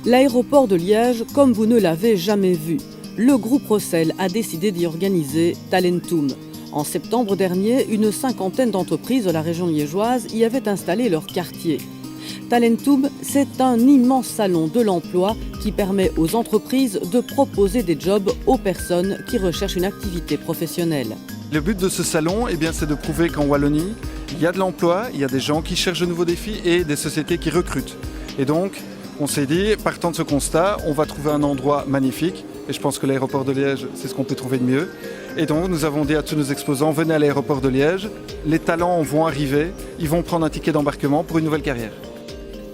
L'aéroport de Liège, comme vous ne l'avez jamais vu. Le groupe Rossel a décidé d'y organiser Talentum. En septembre dernier, une cinquantaine d'entreprises de la région liégeoise y avaient installé leur quartier. Talentum, c'est un immense salon de l'emploi qui permet aux entreprises de proposer des jobs aux personnes qui recherchent une activité professionnelle. Le but de ce salon, c'est de prouver qu'en Wallonie, il y a de l'emploi, il y a des gens qui cherchent de nouveaux défis et des sociétés qui recrutent. Et donc, on s'est dit, partant de ce constat, on va trouver un endroit magnifique. Et je pense que l'aéroport de Liège, c'est ce qu'on peut trouver de mieux. Et donc, nous avons dit à tous nos exposants, venez à l'aéroport de Liège. Les talents vont arriver, ils vont prendre un ticket d'embarquement pour une nouvelle carrière.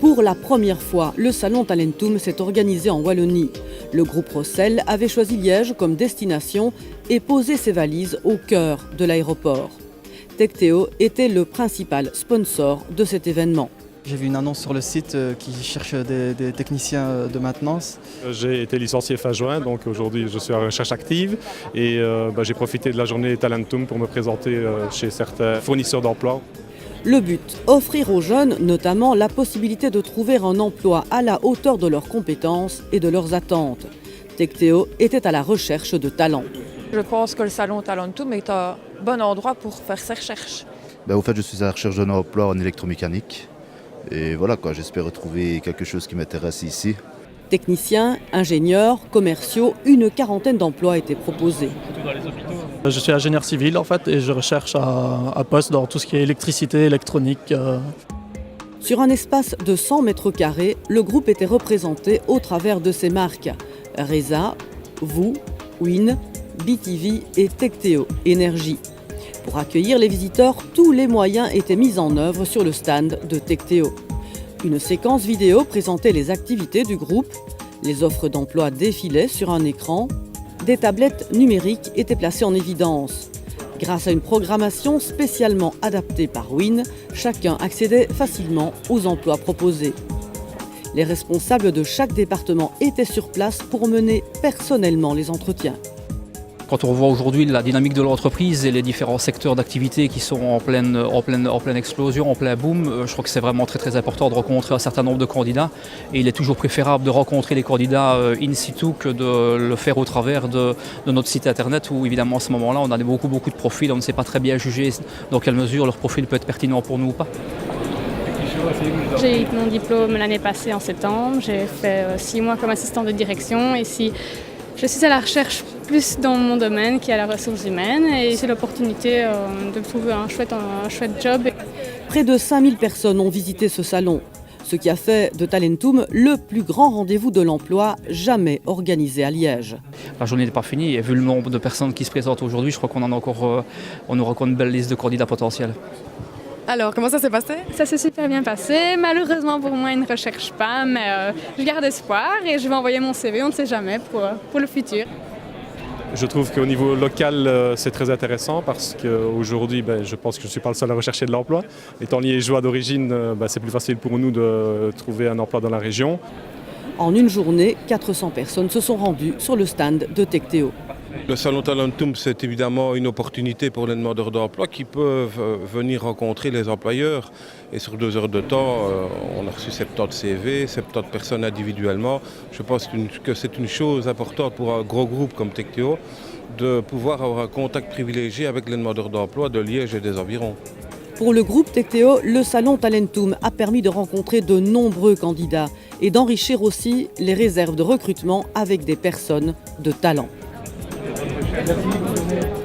Pour la première fois, le salon Talentum s'est organisé en Wallonie. Le groupe Rossel avait choisi Liège comme destination et posé ses valises au cœur de l'aéroport. Tecteo était le principal sponsor de cet événement. J'ai vu une annonce sur le site qui cherche des techniciens de maintenance. J'ai été licencié fin juin, donc aujourd'hui je suis à recherche active et j'ai profité de la journée Talentum pour me présenter chez certains fournisseurs d'emploi. Le but, offrir aux jeunes notamment la possibilité de trouver un emploi à la hauteur de leurs compétences et de leurs attentes. Tecteo était à la recherche de talents. Je pense que le salon Talentum est un bon endroit pour faire ses recherches. Au fait, je suis à la recherche d'un emploi en électromécanique. Et voilà, j'espère retrouver quelque chose qui m'intéresse ici. Techniciens, ingénieurs, commerciaux, une quarantaine d'emplois étaient proposés. Je suis ingénieur civil en fait et je recherche un poste dans tout ce qui est électricité, électronique. Sur un espace de 100 mètres carrés, le groupe était représenté au travers de ses marques Reza, Vous, Win, BTV et Tecteo Énergie. Pour accueillir les visiteurs, tous les moyens étaient mis en œuvre sur le stand de Tecteo. Une séquence vidéo présentait les activités du groupe. Les offres d'emploi défilaient sur un écran. Des tablettes numériques étaient placées en évidence. Grâce à une programmation spécialement adaptée par Win, chacun accédait facilement aux emplois proposés. Les responsables de chaque département étaient sur place pour mener personnellement les entretiens. Quand on voit aujourd'hui la dynamique de l'entreprise et les différents secteurs d'activité qui sont en pleine explosion, en plein boom, je crois que c'est vraiment très important de rencontrer un certain nombre de candidats. Et il est toujours préférable de rencontrer les candidats in situ que de le faire au travers de notre site internet où évidemment à ce moment-là on a beaucoup de profils, on ne sait pas très bien juger dans quelle mesure leur profil peut être pertinent pour nous ou pas. J'ai eu mon diplôme l'année passée en septembre, j'ai fait 6 mois comme assistant de direction et je suis à la recherche plus dans mon domaine qui est la ressources humaines et c'est l'opportunité de trouver un chouette job. Près de 5000 personnes ont visité ce salon, ce qui a fait de Talentum le plus grand rendez-vous de l'emploi jamais organisé à Liège. La journée n'est pas finie et vu le nombre de personnes qui se présentent aujourd'hui, je crois qu'on aura encore une belle liste de candidats potentiels. Alors, comment ça s'est passé? Ça s'est super bien passé. Malheureusement pour moi, ils ne recherchent pas, mais je garde espoir et je vais envoyer mon CV, on ne sait jamais, pour le futur. Je trouve qu'au niveau local, c'est très intéressant parce qu'aujourd'hui, je pense que je ne suis pas le seul à rechercher de l'emploi. Étant liégeois d'origine, c'est plus facile pour nous de trouver un emploi dans la région. En une journée, 400 personnes se sont rendues sur le stand de Tecteo. Le salon Talentum, c'est évidemment une opportunité pour les demandeurs d'emploi qui peuvent venir rencontrer les employeurs. Et sur 2 heures de temps, on a reçu 70 CV, 70 personnes individuellement. Je pense que c'est une chose importante pour un gros groupe comme Tecteo de pouvoir avoir un contact privilégié avec les demandeurs d'emploi de Liège et des environs. Pour le groupe Tecteo, le salon Talentum a permis de rencontrer de nombreux candidats et d'enrichir aussi les réserves de recrutement avec des personnes de talent. Merci.